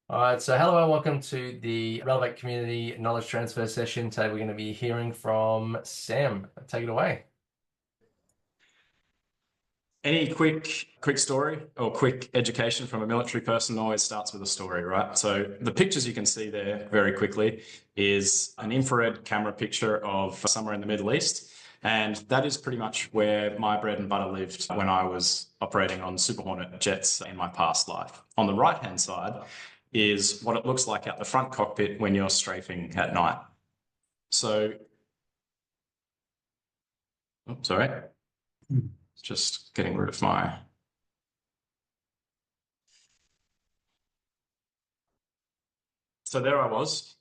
All right, so hello and welcome to the Relevant Community Knowledge Transfer session. Today we're going to be hearing from Sam. Take it away. Any quick story or quick education from a military person always starts with a story, right? So the pictures you can see there very quickly is an infrared camera picture of somewhere in the Middle East. And that is pretty much where my bread and butter lived when I was operating on Super Hornet jets in my past life. On the right-hand side is what it looks like out the front cockpit when you're strafing at night. So, oops, sorry, just getting rid of my... So there I was,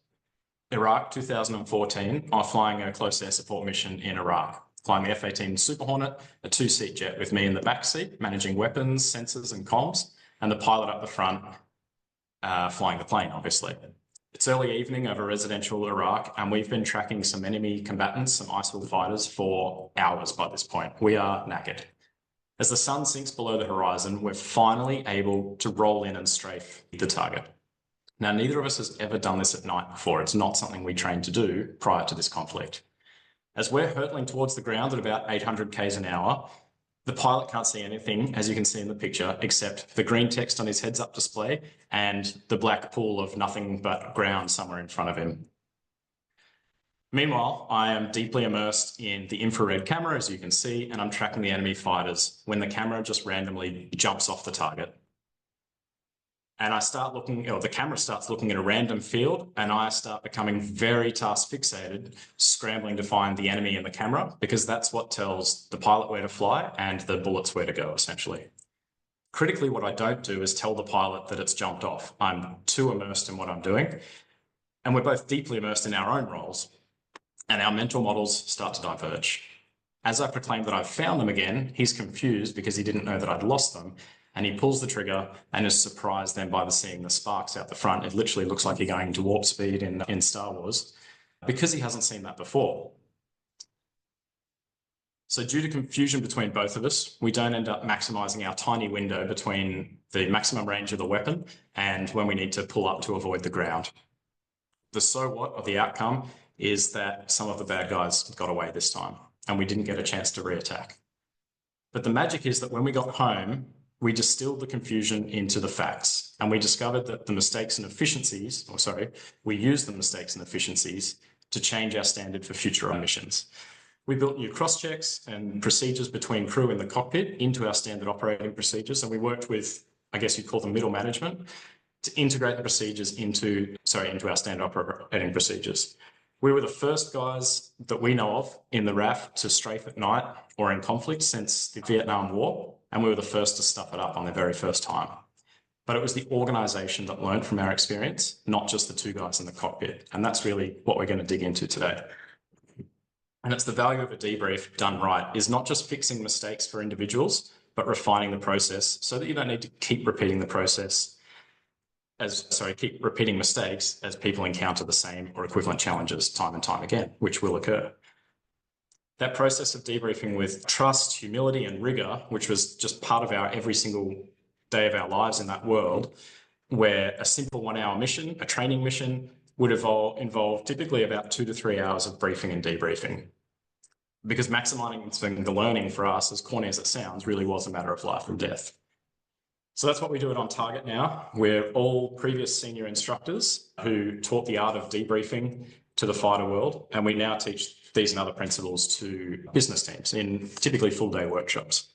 Iraq 2014, I'm flying a close air support mission in Iraq, flying the F-18 Super Hornet, a two-seat jet with me in the back seat, managing weapons, sensors, and comms, and the pilot up the front, flying the plane, obviously. It's early evening over residential Iraq, and we've been tracking some enemy combatants, some ISIL fighters, for hours by this point. We are knackered. As the sun sinks below the horizon, we're finally able to roll in and strafe the target. Now, neither of us has ever done this at night before. It's not something we trained to do prior to this conflict. As we're hurtling towards the ground at about 800 k's an hour, the pilot can't see anything, as you can see in the picture, except the green text on his heads-up display and the black pool of nothing but ground somewhere in front of him. Meanwhile, I am deeply immersed in the infrared camera, as you can see, and I'm tracking the enemy fighters when the camera just randomly jumps off the target. And I start looking, or the camera starts looking at a random field, and I start becoming very task fixated, scrambling to find the enemy in the camera, because that's what tells the pilot where to fly and the bullets where to go, essentially. Critically, what I don't do is tell the pilot that it's jumped off. I'm too immersed in what I'm doing, and we're both deeply immersed in our own roles, and our mental models start to diverge. As I proclaim that I've found them again, he's confused because he didn't know that I'd lost them, and he pulls the trigger and is surprised then by seeing the sparks out the front. It literally looks like you're going into warp speed in Star Wars, because he hasn't seen that before. So due to confusion between both of us, we don't end up maximizing our tiny window between the maximum range of the weapon and when we need to pull up to avoid the ground. The so what of the outcome is that some of the bad guys got away this time, and we didn't get a chance to reattack. But the magic is that when we got home, we distilled the confusion into the facts, and we discovered that the mistakes and efficiencies, we used the mistakes and efficiencies to change our standard for future missions. We built new cross-checks and procedures between crew in the cockpit into our standard operating procedures, and we worked with, I guess you'd call them middle management, to integrate the procedures into our standard operating procedures. We were the first guys that we know of in the RAF to strafe at night or in conflict since the Vietnam War, and we were the first to stuff it up on the very first time. But it was the organisation that learned from our experience, not just the two guys in the cockpit. And that's really what we're going to dig into today. And it's the value of a debrief done right, is not just fixing mistakes for individuals, but refining the process so that you don't need to keep repeating the process keep repeating mistakes as people encounter the same or equivalent challenges time and time again, which will occur. That process of debriefing with trust, humility, and rigor, which was just part of our every single day of our lives in that world, where a simple 1 hour mission, a training mission, would involve typically about 2 to 3 hours of briefing and debriefing. Because maximizing the learning for us, as corny as it sounds, really was a matter of life and death. So that's what we do at On Target now. We're all previous senior instructors who taught the art of debriefing to the fighter world, and we now teach these and other principles to business teams in typically full-day workshops.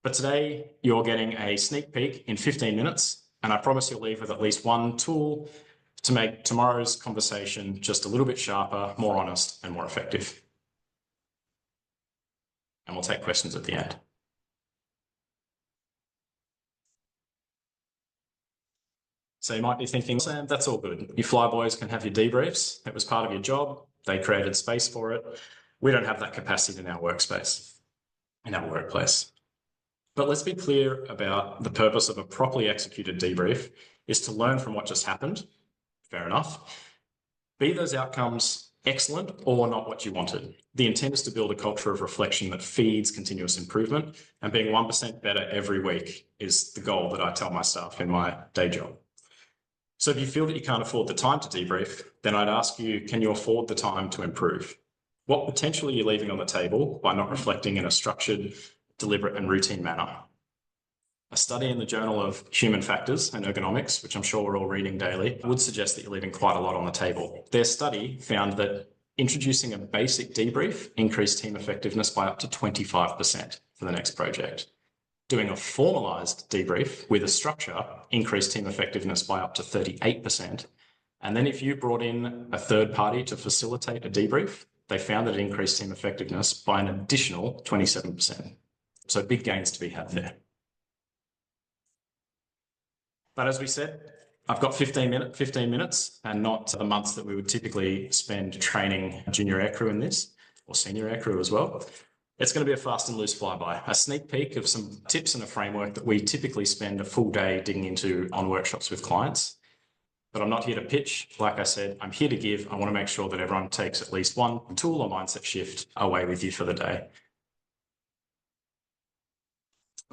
But today, you're getting a sneak peek in 15 minutes, and I promise you'll leave with at least one tool to make tomorrow's conversation just a little bit sharper, more honest, and more effective. And we'll take questions at the end. So you might be thinking, Sam, that's all good. You flyboys can have your debriefs. It was part of your job. They created space for it. We don't have that capacity in our workspace, in our workplace. But let's be clear about the purpose of a properly executed debrief is to learn from what just happened. Fair enough. Be those outcomes excellent or not what you wanted. The intent is to build a culture of reflection that feeds continuous improvement, and being 1% better every week is the goal that I tell my staff in my day job. So if you feel that you can't afford the time to debrief, then I'd ask you, can you afford the time to improve? What potential are you leaving on the table by not reflecting in a structured, deliberate, and routine manner? A study in the Journal of Human Factors and Ergonomics, which I'm sure we're all reading daily, would suggest that you're leaving quite a lot on the table. Their study found that introducing a basic debrief increased team effectiveness by up to 25% for the next project. Doing a formalized debrief with a structure increased team effectiveness by up to 38%. And then if you brought in a third party to facilitate a debrief, they found that it increased team effectiveness by an additional 27%. So big gains to be had there. But as we said, I've got 15 minutes and not the months that we would typically spend training junior aircrew in this, or senior aircrew as well. It's going to be a fast and loose flyby, a sneak peek of some tips and a framework that we typically spend a full day digging into on workshops with clients. But I'm not here to pitch. Like I said, I'm here to give. I want to make sure that everyone takes at least one tool or mindset shift away with you for the day.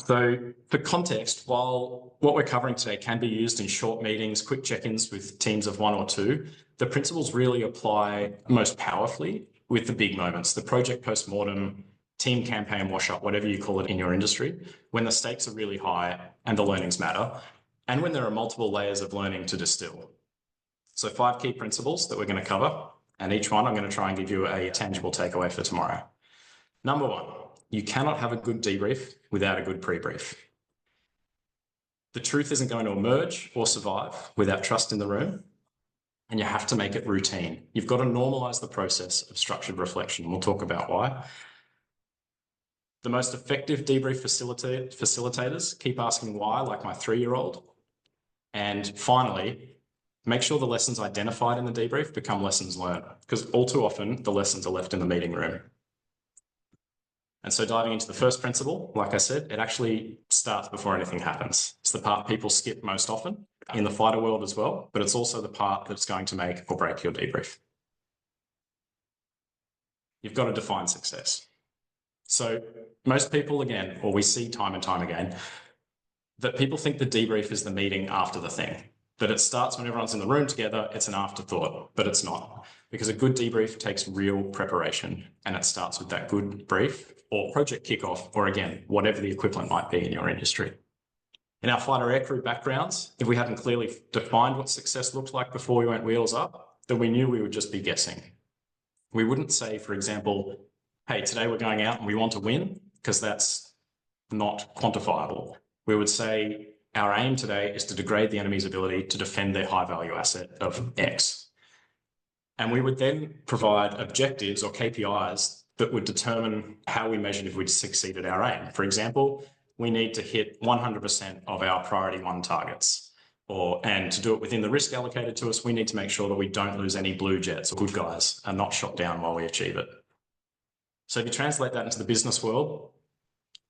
So for context, while what we're covering today can be used in short meetings, quick check-ins with teams of 1 or 2, the principles really apply most powerfully with the big moments, the project post-mortem, team campaign wash-up, whatever you call it in your industry, when the stakes are really high and the learnings matter, and when there are multiple layers of learning to distill. So 5 key principles that we're going to cover, and each one I'm going to try and give you a tangible takeaway for tomorrow. Number 1. You cannot have a good debrief without a good pre-brief. The truth isn't going to emerge or survive without trust in the room, and you have to make it routine. You've got to normalize the process of structured reflection. We'll talk about why. The most effective debrief facilitators keep asking why, like my 3-year-old. And finally, make sure the lessons identified in the debrief become lessons learned, because all too often the lessons are left in the meeting room. And so diving into the first principle, like I said, it actually starts before anything happens. It's the part people skip most often in the fighter world as well, but it's also the part that's going to make or break your debrief. You've got to define success. So most people, again, or we see time and time again, that people think the debrief is the meeting after the thing, that it starts when everyone's in the room together, it's an afterthought, but it's not. Because a good debrief takes real preparation, and it starts with that good brief or project kickoff, or again, whatever the equivalent might be in your industry. In our fighter aircrew backgrounds, if we hadn't clearly defined what success looked like before we went wheels up, then we knew we would just be guessing. We wouldn't say, for example, hey, today we're going out and we want to win, because that's not quantifiable. We would say our aim today is to degrade the enemy's ability to defend their high value asset of X. And we would then provide objectives or KPIs that would determine how we measured if we'd succeeded our aim. For example, we need to hit 100% of our priority 1 targets. And to do it within the risk allocated to us, we need to make sure that we don't lose any blue jets or good guys are not shot down while we achieve it. So if you translate that into the business world,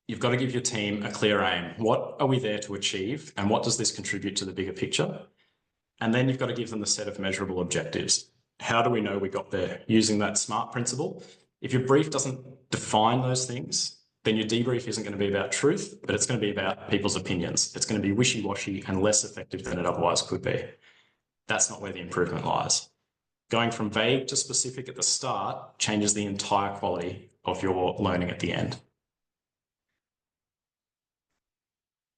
you've got to give your team a clear aim. What are we there to achieve? And what does this contribute to the bigger picture? And then you've got to give them a set of measurable objectives. How do we know we got there? Using that SMART principle. If your brief doesn't define those things, then your debrief isn't going to be about truth, but it's going to be about people's opinions. It's going to be wishy-washy and less effective than it otherwise could be. That's not where the improvement lies. Going from vague to specific at the start changes the entire quality of your learning at the end.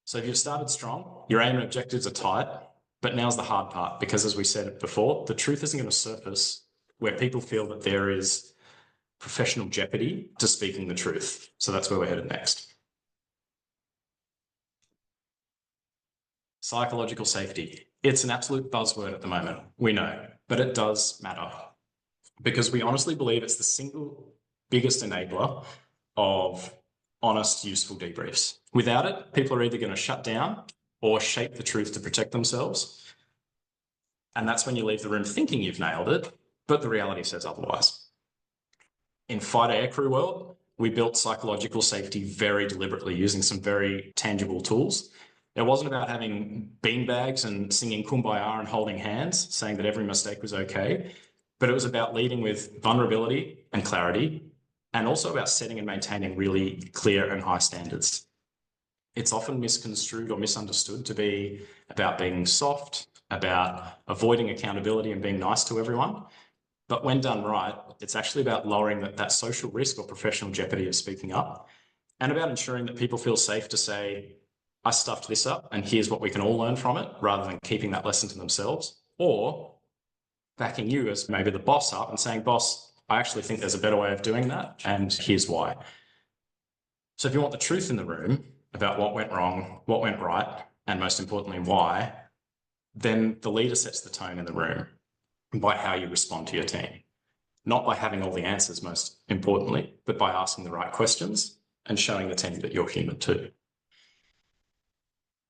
So if you've started strong, your aim and objectives are tight, but now's the hard part, because as we said before, the truth isn't going to surface where people feel that there is professional jeopardy to speaking the truth. So that's where we're headed next. Psychological safety. It's an absolute buzzword at the moment, we know, but it does matter, because we honestly believe it's the single biggest enabler of honest, useful debriefs. Without it, people are either going to shut down or shape the truth to protect themselves. And that's when you leave the room thinking you've nailed it, but the reality says otherwise. In fighter aircrew world, we built psychological safety very deliberately using some very tangible tools. It wasn't about having beanbags and singing Kumbaya and holding hands, saying that every mistake was okay, but it was about leading with vulnerability and clarity, and also about setting and maintaining really clear and high standards. It's often misconstrued or misunderstood to be about being soft about avoiding accountability and being nice to everyone. But when done right, it's actually about lowering that social risk or professional jeopardy of speaking up, and about ensuring that people feel safe to say, I stuffed this up and here's what we can all learn from it, rather than keeping that lesson to themselves, or backing you as maybe the boss up and saying, boss, I actually think there's a better way of doing that, and here's why. So if you want the truth in the room about what went wrong, what went right, and most importantly, why, then the leader sets the tone in the room by how you respond to your team. Not by having all the answers, most importantly, but by asking the right questions and showing the team that you're human too.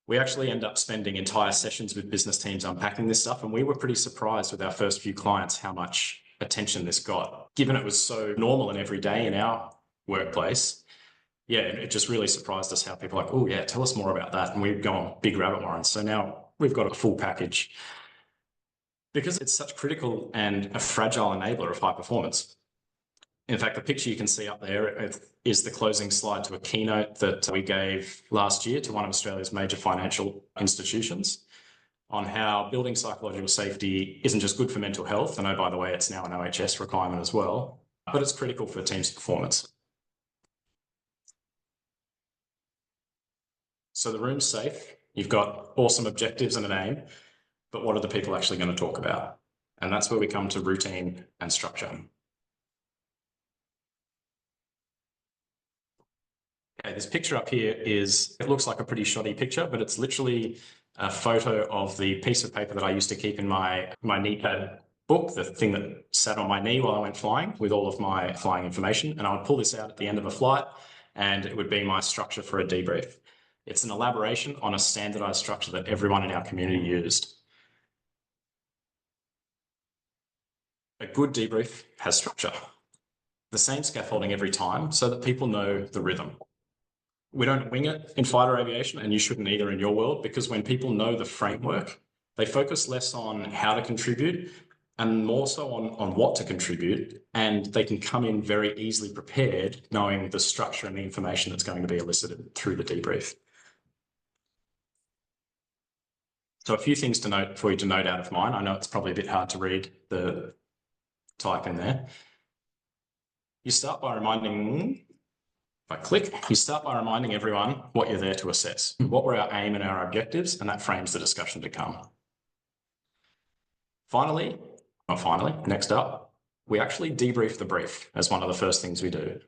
We actually end up spending entire sessions with business teams unpacking this stuff, and we were pretty surprised with our first few clients how much attention this got. Given it was so normal and every day in our workplace, yeah, it just really surprised us how people are like, oh yeah, tell us more about that. And we've gone big rabbit warrens. So now we've got a full package because it's such critical and a fragile enabler of high performance. In fact, the picture you can see up there is the closing slide to a keynote that we gave last year to one of Australia's major financial institutions on how building psychological safety isn't just good for mental health, and oh, by the way, it's now an OHS requirement as well, but it's critical for teams' performance. So the room's safe, you've got awesome objectives and an aim, but what are the people actually going to talk about? And that's where we come to routine and structure. Okay, this picture up here it looks like a pretty shoddy picture, but it's literally a photo of the piece of paper that I used to keep in my knee pad book, the thing that sat on my knee while I went flying with all of my flying information. And I would pull this out at the end of a flight and it would be my structure for a debrief. It's an elaboration on a standardized structure that everyone in our community used. A good debrief has structure. The same scaffolding every time so that people know the rhythm. We don't wing it in fighter aviation, and you shouldn't either in your world, because when people know the framework, they focus less on how to contribute and more so on what to contribute, and they can come in very easily prepared, knowing the structure and the information that's going to be elicited through the debrief. So a few things to note for you to note out of mine. I know it's probably a bit hard to read the type in there. You start by reminding, if I click, you start by reminding everyone what you're there to assess. What were our aim and our objectives, and that frames the discussion to come. Next up, we actually debrief the brief as one of the first things we do.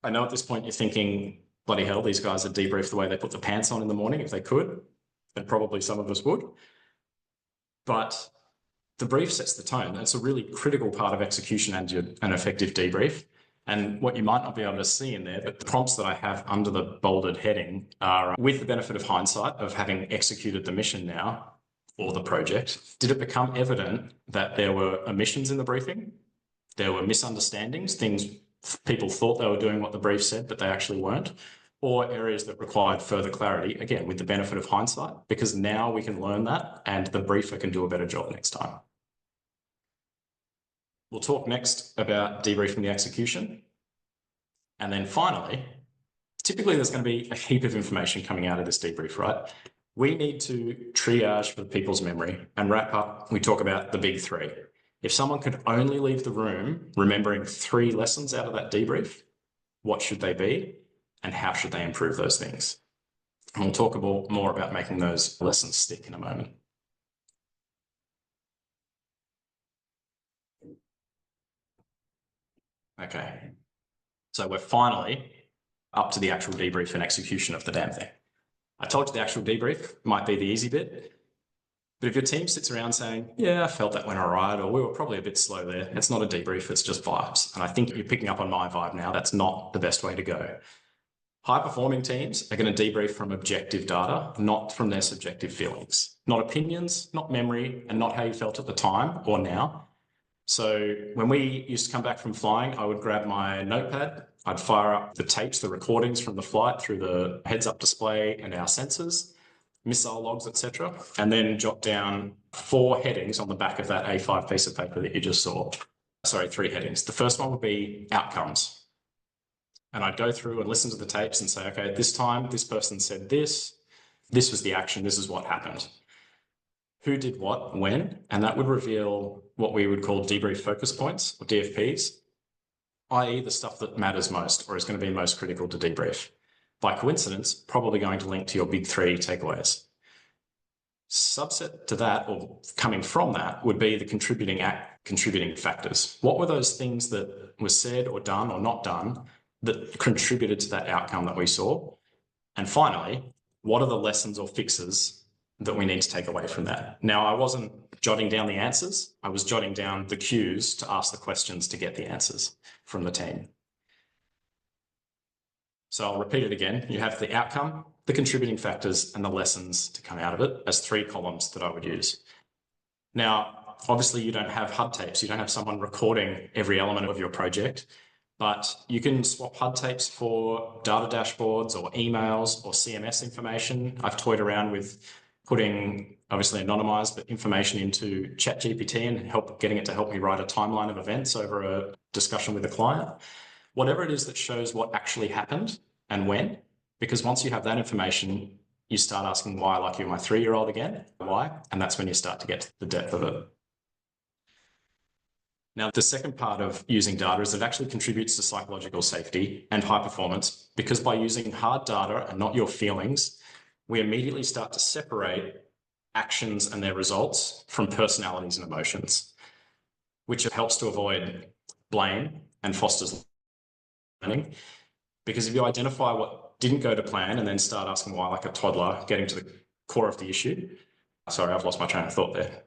I know at this point you're thinking, bloody hell, these guys would debrief the way they put the pants on in the morning if they could, and probably some of us would. But the brief sets the tone. It's a really critical part of execution and an effective debrief. And what you might not be able to see in there, but the prompts that I have under the bolded heading are, with the benefit of hindsight of having executed the mission now, or the project, did it become evident that there were omissions in the briefing? There were misunderstandings, things people thought they were doing what the brief said, but they actually weren't, or areas that required further clarity, again, with the benefit of hindsight, because now we can learn that and the briefer can do a better job next time. We'll talk next about debriefing the execution. And then finally, typically there's going to be a heap of information coming out of this debrief, right? We need to triage for people's memory and wrap up. We talk about the big three. If someone could only leave the room remembering 3 lessons out of that debrief, what should they be and how should they improve those things? And we'll talk more about making those lessons stick in a moment. Okay, so we're finally up to the actual debrief and execution of the damn thing. I told you the actual debrief might be the easy bit, but if your team sits around saying, yeah, I felt that went all right, or we were probably a bit slow there, it's not a debrief, it's just vibes. And I think you're picking up on my vibe now. That's not the best way to go. High-performing teams are going to debrief from objective data, not from their subjective feelings. Not opinions, not memory, and not how you felt at the time or now. So when we used to come back from flying, I would grab my notepad, I'd fire up the tapes, the recordings from the flight through the heads-up display and our sensors, missile logs, etc., and then jot down 4 headings on the back of that A5 piece of paper that you just saw. Sorry, 3 headings. The first one would be outcomes. And I'd go through and listen to the tapes and say, okay, this time this person said this was the action, this is what happened. who did what, when, and that would reveal what we would call debrief focus points, or DFPs, i.e. the stuff that matters most or is going to be most critical to debrief. By coincidence, probably going to link to your big three takeaways. Subset to that, or coming from that, would be the contributing factors. What were those things that were said or done or not done that contributed to that outcome that we saw? And finally, what are the lessons or fixes that we need to take away from that? Now, I wasn't jotting down the answers. I was jotting down the cues to ask the questions to get the answers from the team. So I'll repeat it again. You have the outcome, the contributing factors, and the lessons to come out of it as 3 columns that I would use. Now, obviously you don't have HUD tapes. You don't have someone recording every element of your project, but you can swap HUD tapes for data dashboards or emails or CMS information. I've toyed around with putting, obviously anonymized, but information into ChatGPT and getting it to help me write a timeline of events over a discussion with a client. Whatever it is that shows what actually happened and when, because once you have that information, you start asking why, like you're my 3-year-old again, why? And that's when you start to get to the depth of it. Now, the second part of using data is that it actually contributes to psychological safety and high performance, because by using hard data and not your feelings, we immediately start to separate actions and their results from personalities and emotions, which helps to avoid blame and fosters learning. Because if you identify what didn't go to plan and then start asking why, like a toddler, getting to the core of the issue. Sorry, I've lost my train of thought there.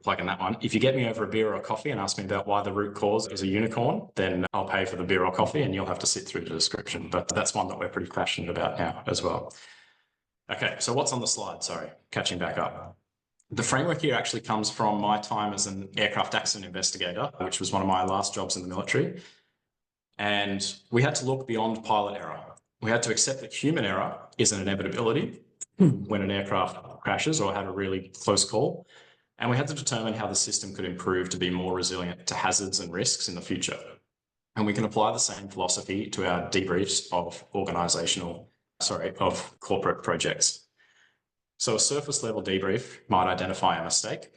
Plug in that one. If you get me over a beer or a coffee and ask me about why the root cause is a unicorn, then I'll pay for the beer or coffee and you'll have to sit through the description. But that's one that we're pretty passionate about now as well. Okay, so what's on the slide? Sorry, catching back up. The framework here actually comes from my time as an aircraft accident investigator, which was one of my last jobs in the military. And we had to look beyond pilot error. We had to accept that human error is an inevitability when an aircraft crashes or had a really close call. And we had to determine how the system could improve to be more resilient to hazards and risks in the future. And we can apply the same philosophy to our debriefs of of corporate projects. So a surface level debrief might identify a mistake.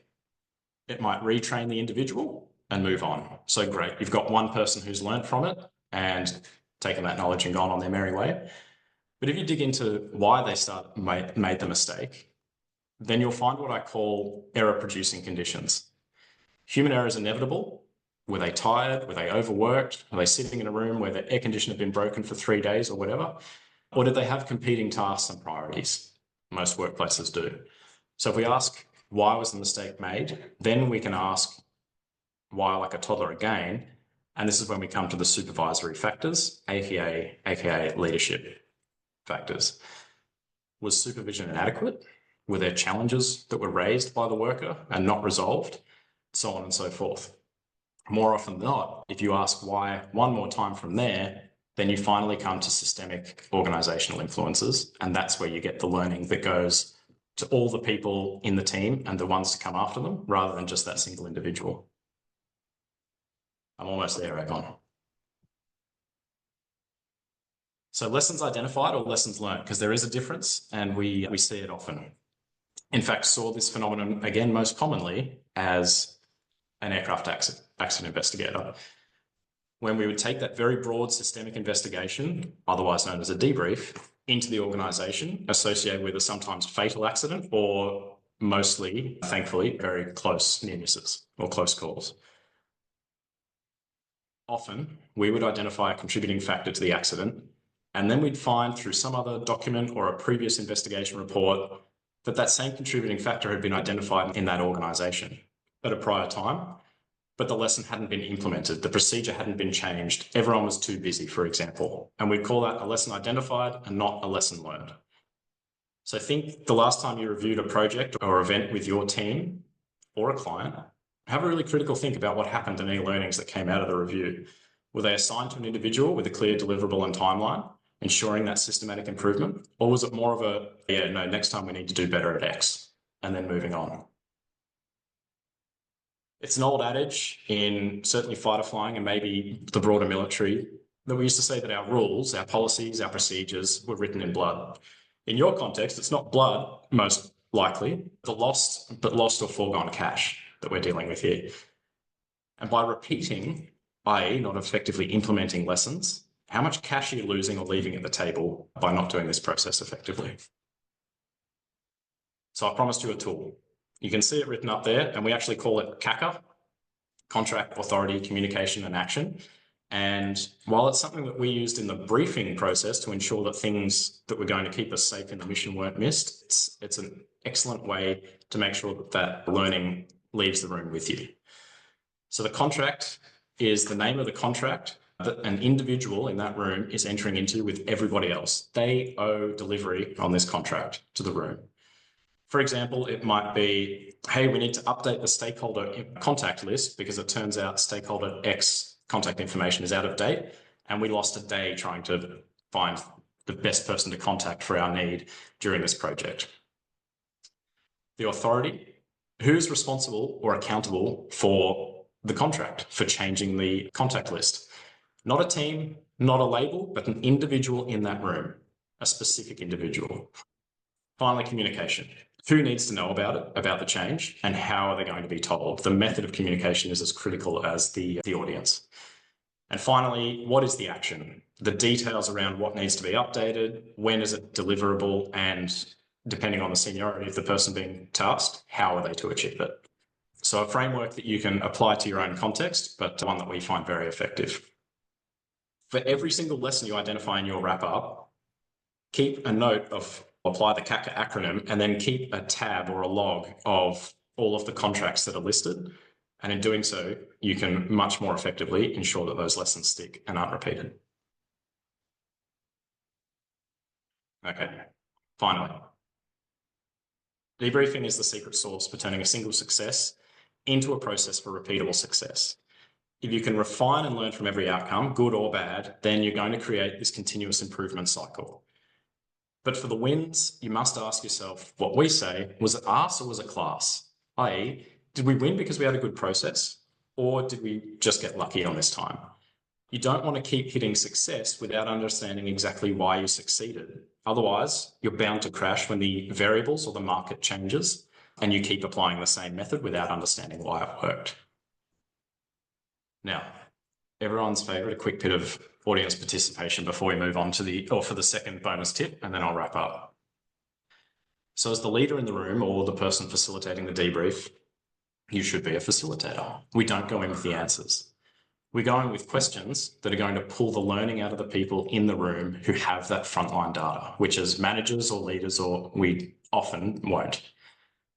It might retrain the individual and move on. So great, you've got one person who's learned from it and taken that knowledge and gone on their merry way. But if you dig into why they made the mistake, then you'll find what I call error-producing conditions. Human error is inevitable. Were they tired? Were they overworked? Are they sitting in a room where the air conditioner had been broken for 3 days or whatever? Or did they have competing tasks and priorities? Most workplaces do. So if we ask, why was the mistake made? Then we can ask, why, like a toddler again? And this is when we come to the supervisory factors, aka leadership factors. Was supervision inadequate? Were there challenges that were raised by the worker and not resolved? So on and so forth. More often than not, if you ask why one more time from there, then you finally come to systemic organizational influences. And that's where you get the learning that goes to all the people in the team and the ones to come after them, rather than just that single individual. I'm almost there, Egon. So lessons identified or lessons learned, because there is a difference and we see it often. In fact, saw this phenomenon again most commonly as an aircraft accident investigator. When we would take that very broad systemic investigation, otherwise known as a debrief, into the organisation associated with a sometimes fatal accident or mostly, thankfully, very close near misses or close calls. Often, we would identify a contributing factor to the accident, and then we'd find through some other document or a previous investigation report that same contributing factor had been identified in that organisation at a prior time, but the lesson hadn't been implemented. The procedure hadn't been changed. Everyone was too busy, for example. And we'd call that a lesson identified and not a lesson learned. So think the last time you reviewed a project or event with your team or a client, have a really critical think about what happened and any learnings that came out of the review. Were they assigned to an individual with a clear deliverable and timeline, ensuring that systematic improvement? Or was it more of a, yeah, no, next time we need to do better at X, and then moving on? It's an old adage in certainly fighter flying and maybe the broader military that we used to say that our rules, our policies, our procedures were written in blood. In your context, it's not blood, most likely, the lost or foregone cash that we're dealing with here. And by repeating, i.e., not effectively implementing lessons, how much cash are you losing or leaving at the table by not doing this process effectively? So I promised you a tool. You can see it written up there, and we actually call it CACA, Contract, Authority, Communication, and Action. And while it's something that we used in the briefing process to ensure that things that were going to keep us safe in the mission weren't missed, it's an excellent way to make sure that that learning leaves the room with you. So the contract is the name of the contract that an individual in that room is entering into with everybody else. They owe delivery on this contract to the room. For example, it might be, hey, we need to update the stakeholder contact list because it turns out stakeholder X contact information is out of date, and we lost a day trying to find the best person to contact for our need during this project. The authority, who's responsible or accountable for the contract, for changing the contact list? Not a team, not a label, but an individual in that room, a specific individual. Finally, communication. Who needs to know about it, about the change, and how are they going to be told? The method of communication is as critical as the audience. And finally, what is the action? The details around what needs to be updated, when is it deliverable, and depending on the seniority of the person being tasked, how are they to achieve it? So a framework that you can apply to your own context, but one that we find very effective. For every single lesson you identify in your wrap-up, keep a note of, apply the CACA acronym, and then keep a tab or a log of all of the contracts that are listed. And in doing so, you can much more effectively ensure that those lessons stick and aren't repeated. Okay, finally. Debriefing is the secret sauce for turning a single success into a process for repeatable success. If you can refine and learn from every outcome, good or bad, then you're going to create this continuous improvement cycle. But for the wins, you must ask yourself what we say, was it us or was it class? i.e., did we win because we had a good process, or did we just get lucky on this time? You don't want to keep hitting success without understanding exactly why you succeeded. Otherwise, you're bound to crash when the variables or the market changes and you keep applying the same method without understanding why it worked. Now, everyone's favorite, a quick bit of audience participation before we move on to for the second bonus tip, and then I'll wrap up. So as the leader in the room or the person facilitating the debrief, you should be a facilitator. We don't go in with the answers. We go in with questions that are going to pull the learning out of the people in the room who have that frontline data, which as managers or leaders, or we often won't.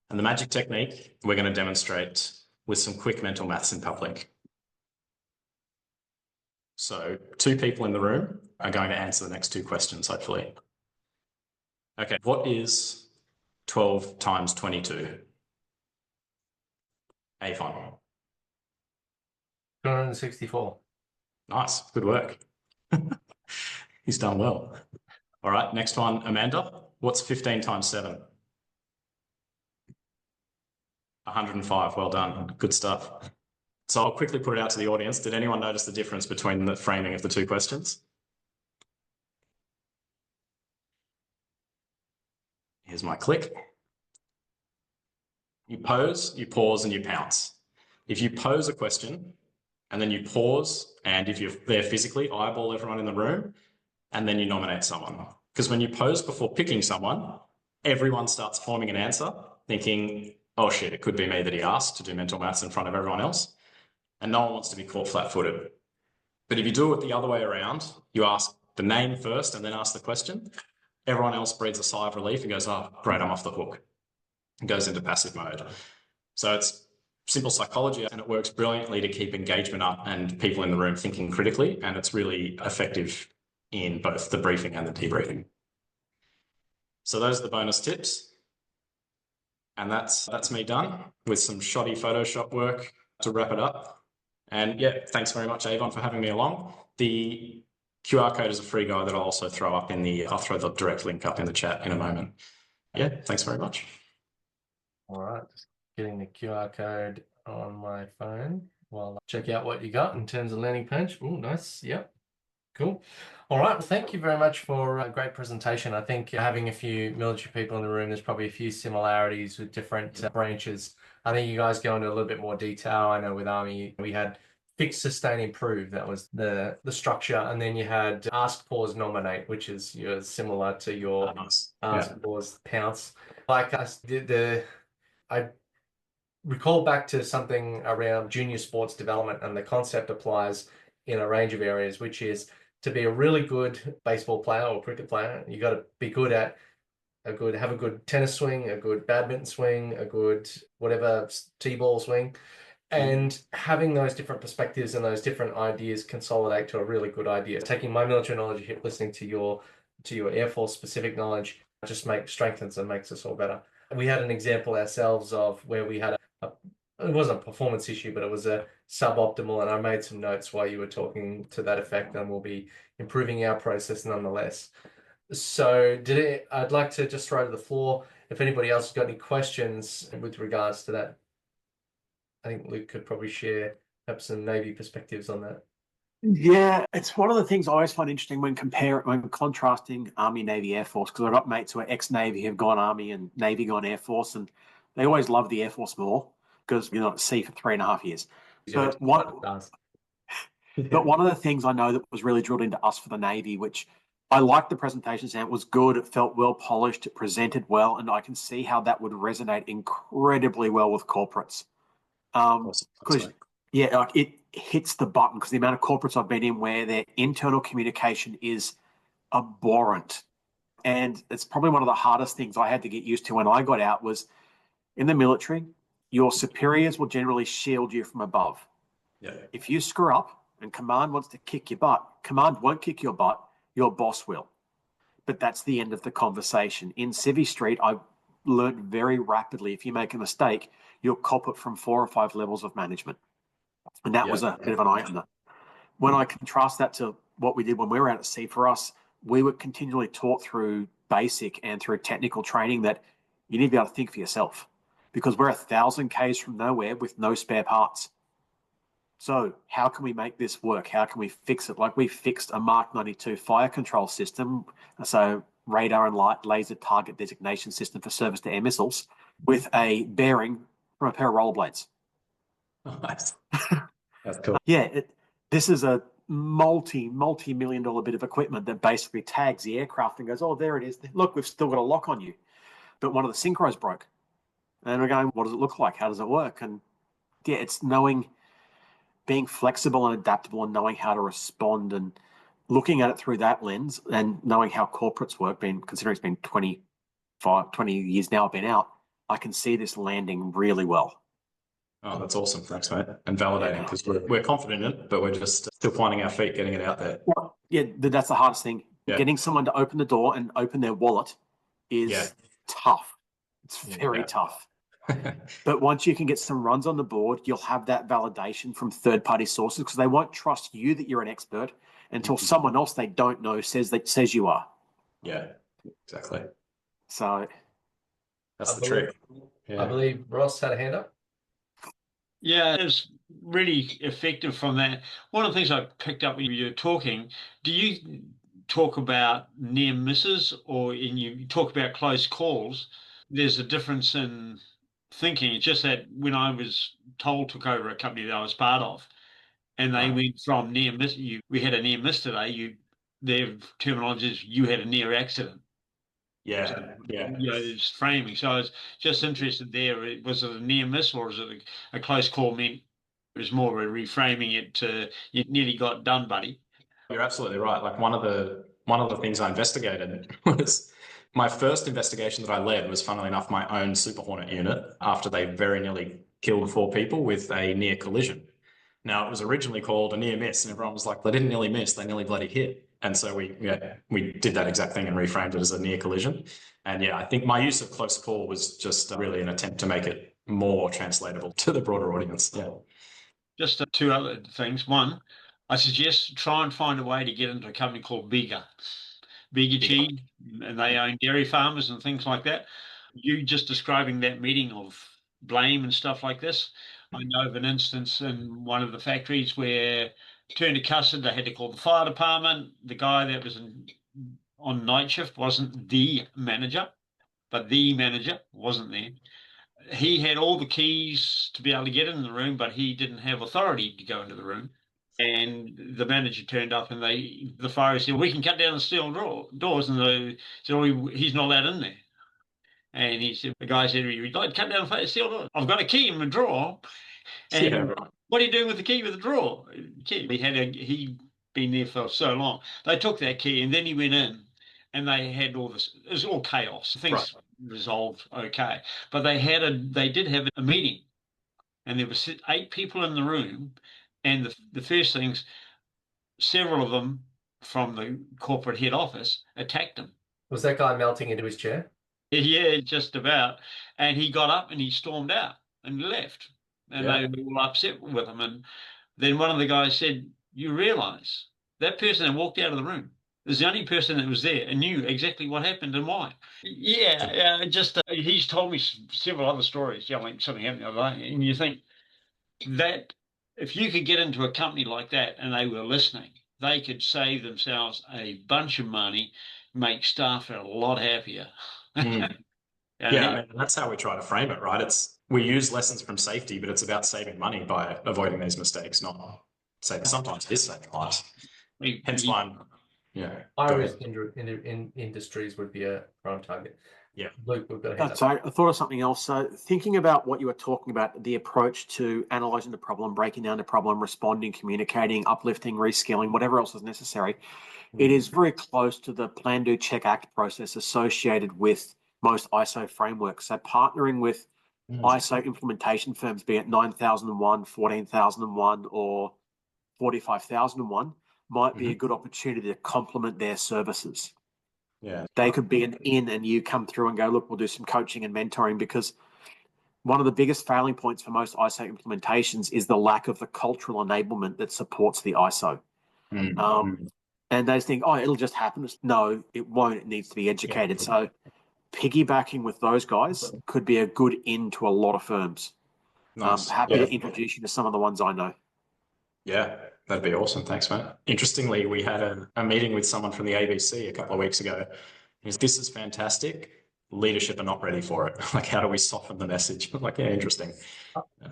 And the magic technique we're going to demonstrate with some quick mental maths in public. So 2 people in the room are going to answer the next 2 questions, hopefully. Okay, what is 12 times 22? Avon. 264. Nice, good work. He's done well. All right, next one, Amanda. What's 15 times 7? 105, well done, good stuff. So I'll quickly put it out to the audience. Did anyone notice the difference between the framing of the 2 questions? Here's my click. You pose, you pause, and you pounce. If you pose a question and then you pause, and if you're there physically, eyeball everyone in the room, and then you nominate someone. Because when you pose before picking someone, everyone starts forming an answer, thinking, oh shit, it could be me that he asked to do mental maths in front of everyone else. And no one wants to be caught flat-footed. But if you do it the other way around, you ask the name first and then ask the question, everyone else breathes a sigh of relief and goes, oh, great, I'm off the hook. And goes into passive mode. So it's simple psychology, and it works brilliantly to keep engagement up and people in the room thinking critically, and it's really effective in both the briefing and the debriefing. So those are the bonus tips. And that's me done with some shoddy Photoshop work to wrap it up. And yeah, thanks very much, Avon, for having me along. The QR code is a free guide that I'll also throw up I'll throw the direct link up in the chat in a moment. Yeah, thanks very much. All right, just getting the QR code on my phone while I check out what you got in terms of landing page. Oh, nice. Yep. Cool. All right. Well, thank you very much for a great presentation. I think having a few military people in the room, there's probably a few similarities with different branches. I think you guys go into a little bit more detail. I know with Army, we had fix, sustain, improve. That was the structure. And then you had ask, pause, nominate, which is similar to your Nice. ask, Yeah. pause, pounce. Like us, I recall back to something around junior sports development, and the concept applies in a range of areas, which is to be a really good baseball player or cricket player, you got to be good at have a good tennis swing, a good badminton swing, a good whatever t-ball swing, and having those different perspectives and those different ideas consolidate to a really good idea. Taking my military knowledge, listening to your Air Force specific knowledge, just strengthens and makes us all better. We had an example ourselves of where we had it wasn't a performance issue, but it was a suboptimal, and I made some notes while you were talking to that effect, and we'll be improving our process nonetheless. So I'd like to just throw to the floor if anybody else has got any questions with regards to that. I think Luke could probably share perhaps some Navy perspectives on that. Yeah, it's one of the things I always find interesting when contrasting Army, Navy, Air Force, because I've got mates who are ex-Navy who've gone Army and Navy gone Air Force, and they always love the Air Force more because you're not at sea for 3.5 years. But one of the things I know that was really drilled into us for the Navy, which I liked the presentation, Sam, it was good, it felt well polished, it presented well, and I can see how that would resonate incredibly well with corporates. Because yeah, like it hits the button because the amount of corporates I've been in where their internal communication is abhorrent. And it's probably one of the hardest things I had to get used to when I got out was in the military, your superiors will generally shield you from above. Yeah. If you screw up and command wants to kick your butt, command won't kick your butt, your boss will. But that's the end of the conversation. In Civvy Street, I learned very rapidly if you make a mistake, you'll cop it from 4 or 5 levels of management. And that was a bit of an eye opener. When I contrast that to what we did when we were out at sea, for us, we were continually taught through basic and through technical training that you need to be able to think for yourself because we're 1,000 Ks from nowhere with no spare parts. So how can we make this work? How can we fix it? Like we fixed a Mark 92 fire control system, so radar and light laser target designation system for service to air missiles with a bearing from a pair of rollerblades. Nice. That's cool. Yeah, this is a multi-million dollar bit of equipment that basically tags the aircraft and goes, oh, there it is. Look, we've still got a lock on you. But one of the synchros broke. And we're going, what does it look like? How does it work? And yeah, it's being flexible and adaptable and knowing how to respond and looking at it through that lens and knowing how corporates work, considering it's been 20 years now I've been out, I can see this landing really well. Oh, that's awesome. Thanks, mate. And validating because we're confident in it, but we're just still finding our feet, getting it out there. Well, yeah, that's the hardest thing. Yeah. Getting someone to open the door and open their wallet is tough. It's very tough. But once you can get some runs on the board, you'll have that validation from third-party sources because they won't trust you that you're an expert until someone else they don't know says you are. Yeah, exactly. So that's the trick. Yeah. I believe Ross had a hand up. Yeah, it's really effective from that. One of the things I picked up when you were talking, do you talk about near misses or you talk about close calls? There's a difference in thinking. It's just that when I was took over a company that I was part of, and they went from near miss, we had a near miss today, their terminology is you had a near accident. Yeah, so, it's framing. So I was just interested there. Was it a near miss or is it a close call meant it was more of a reframing it to you nearly got done, buddy? You're absolutely right. Like one of the things I investigated was my first investigation that I led was, funnily enough, my own Super Hornet unit after they very nearly killed 4 people with a near collision. Now, it was originally called a near miss, and everyone was like, they didn't nearly miss, they nearly bloody hit. And so we did that exact thing and reframed it as a near collision. And yeah, I think my use of close call was just really an attempt to make it more translatable to the broader audience. Yeah. Just 2 other things. One, I suggest try and find a way to get into a company called Bega Cheese, and they own dairy farmers and things like that. You just describing that meeting of blame and stuff like this. I know of an instance in one of the factories where turned to custard. They had to call the fire department. The guy that was on night shift wasn't the manager, but the manager wasn't there. He had all the keys to be able to get in the room, but he didn't have authority to go into the room. And the manager turned up, and the fire said, "We can cut down the steel doors," and they said, "Oh, he's not allowed in there." And he said, the guy said, "You'd like to cut down the steel door? I've got a key in the drawer." And Yeah, right. what are you doing with the key with the drawer? He'd been there for so long. They took that key, and then he went in, and they had all this. It was all chaos. Things resolved okay, but they did have a meeting, and there were 8 people in the room, and the first things, several of them from the corporate head office attacked him. Was that guy melting into his chair? Yeah, just about. And he got up and he stormed out and left. And Yeah. they were all upset with him. And then one of the guys said, "You realize that person that walked out of the room is the only person that was there and knew exactly what happened and why." Yeah, just he's told me several other stories. Yeah, like something happened the other day, and you think that if you could get into a company like that and they were listening, they could save themselves a bunch of money, make staff a lot happier. Mm. Yeah, I mean, that's how we try to frame it, right? We use lessons from safety, but it's about saving money by avoiding these mistakes, not say sometimes it is saving lives. Hence mine. Yeah. High risk industries would be a prime target. Yeah. Luke, we've got to That's right. I thought of something else. So thinking about what you were talking about, the approach to analyzing the problem, breaking down the problem, responding, communicating, uplifting, reskilling, whatever else is necessary. It is very close to the plan, do, check, act process associated with most ISO frameworks. So partnering with ISO implementation firms, be it 9001, 14001, or 45001, might be a good opportunity to complement their services. Yeah. They could be an in and you come through and go, "Look, we'll do some coaching and mentoring," because one of the biggest failing points for most ISO implementations is the lack of the cultural enablement that supports the ISO. And they think, "Oh, it'll just happen." No, it won't. It needs to be educated. So piggybacking with those guys could be a good in to a lot of firms. Nice. Happy to introduce you to some of the ones I know. Yeah, that'd be awesome. Thanks, mate. Interestingly, we had a meeting with someone from the ABC a couple of weeks ago. This is fantastic. Leadership are not ready for it. Like, how do we soften the message? Like, yeah, interesting.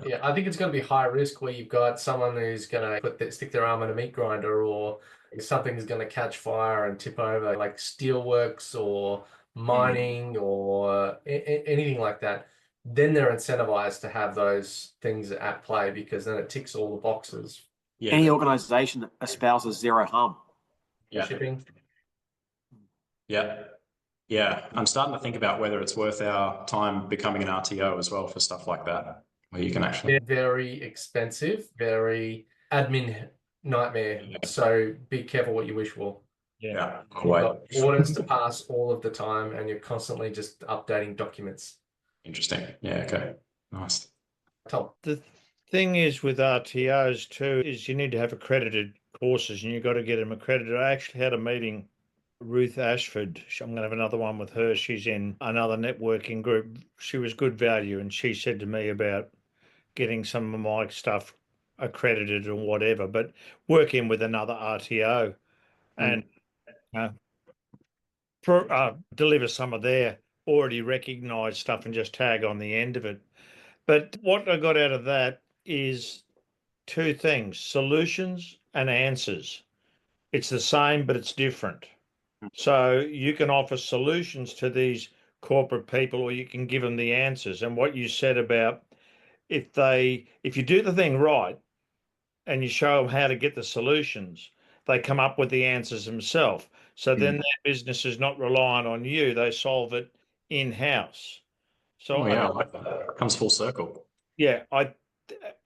Yeah, I think it's going to be high risk where you've got someone who's going to stick their arm in a meat grinder, or something is going to catch fire and tip over, like steelworks or mining or anything like that. Then they're incentivized to have those things at play, because then it ticks all the boxes. Yeah. Any organization that espouses zero harm. Yeah. Shipping. Yeah. Yeah. I'm starting to think about whether it's worth our time becoming an RTO as well for stuff like that, where you can actually. They're very expensive, very admin nightmare. So be careful what you wish for. Yeah. You've got audits to pass all of the time, and you're constantly just updating documents. Interesting. Yeah. Okay. Nice. Tom. The thing is with RTOs too is you need to have accredited courses, and you've got to get them accredited. I actually had a meeting, Ruth Ashford. I'm going to have another one with her. She's in another networking group. She was good value, and she said to me about getting some of my stuff accredited or whatever, but working with another RTO and deliver some of their already recognised stuff and just tag on the end of it. But what I got out of that is 2 things: solutions and answers. It's the same, but it's different. So you can offer solutions to these corporate people, or you can give them the answers. And what you said about if you do the thing right and you show them how to get the solutions, they come up with the answers themselves. So then their business is not reliant on you. They solve it in-house. So I like that. It comes full circle. Yeah,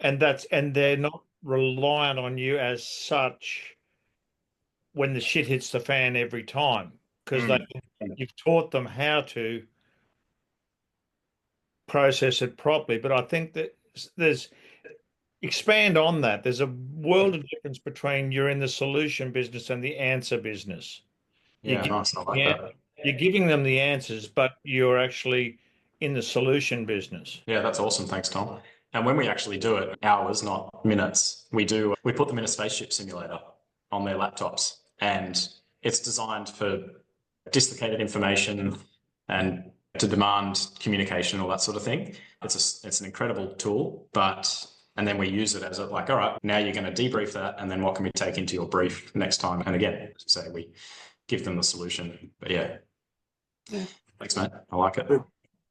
and they're not reliant on you as such when the shit hits the fan every time, because you've taught them how to process it properly. But I think that there's expand on that. There's a world of difference between you're in the solution business and the answer business. Yeah, nice. I like that. You're giving them the answers, but you're actually in the solution business. Yeah, that's awesome. Thanks, Tom. And when we actually do it, hours, not minutes, we put them in a spaceship simulator on their laptops, and it's designed for dislocated information and to demand communication, all that sort of thing. It's an incredible tool, and then we use it as all right, now you're going to debrief that, and then what can we take into your brief next time? And again, say we give them the solution. But yeah. Thanks, mate. I like it.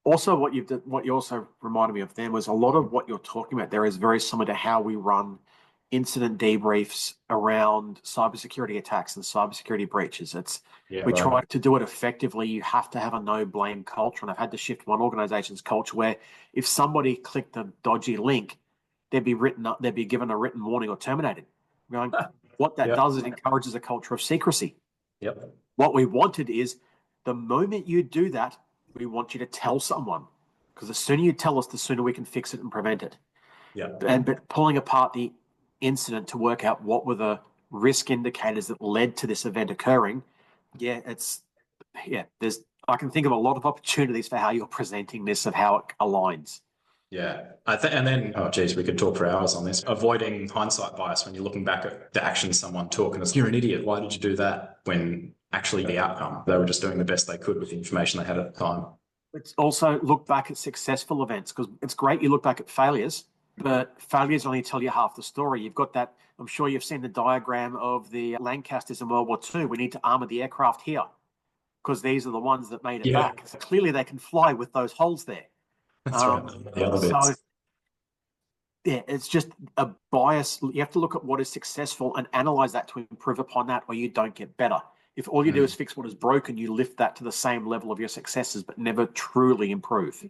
Also, what you also reminded me of then was a lot of what you're talking about there is very similar to how we run incident debriefs around cybersecurity attacks and cybersecurity breaches. We try to do it effectively. You have to have a no blame culture. And I've had to shift one organization's culture where if somebody clicked a dodgy link, they'd be given a written warning or terminated. What that does is it encourages a culture of secrecy. Yep. What we wanted is the moment you do that, we want you to tell someone, because the sooner you tell us, the sooner we can fix it and prevent it. Yeah. But pulling apart the incident to work out what were the risk indicators that led to this event occurring. I can think of a lot of opportunities for how you're presenting this, of how it aligns. Yeah. And then, we could talk for hours on this. Avoiding hindsight bias when you're looking back at the actions someone took and it's, you're an idiot, why did you do that? When actually the outcome, they were just doing the best they could with the information they had at the time. It's also look back at successful events, because it's great you look back at failures, but failures only tell you half the story. You've got that, I'm sure you've seen the diagram of the Lancasters in World War II. We need to armor the aircraft here because these are the ones that made it back. So clearly they can fly with those holes there. That's right. The other bits. So, it's just a bias. You have to look at what is successful and analyze that to improve upon that, or you don't get better. If all you do is fix what is broken, you lift that to the same level of your successes, but never truly improve.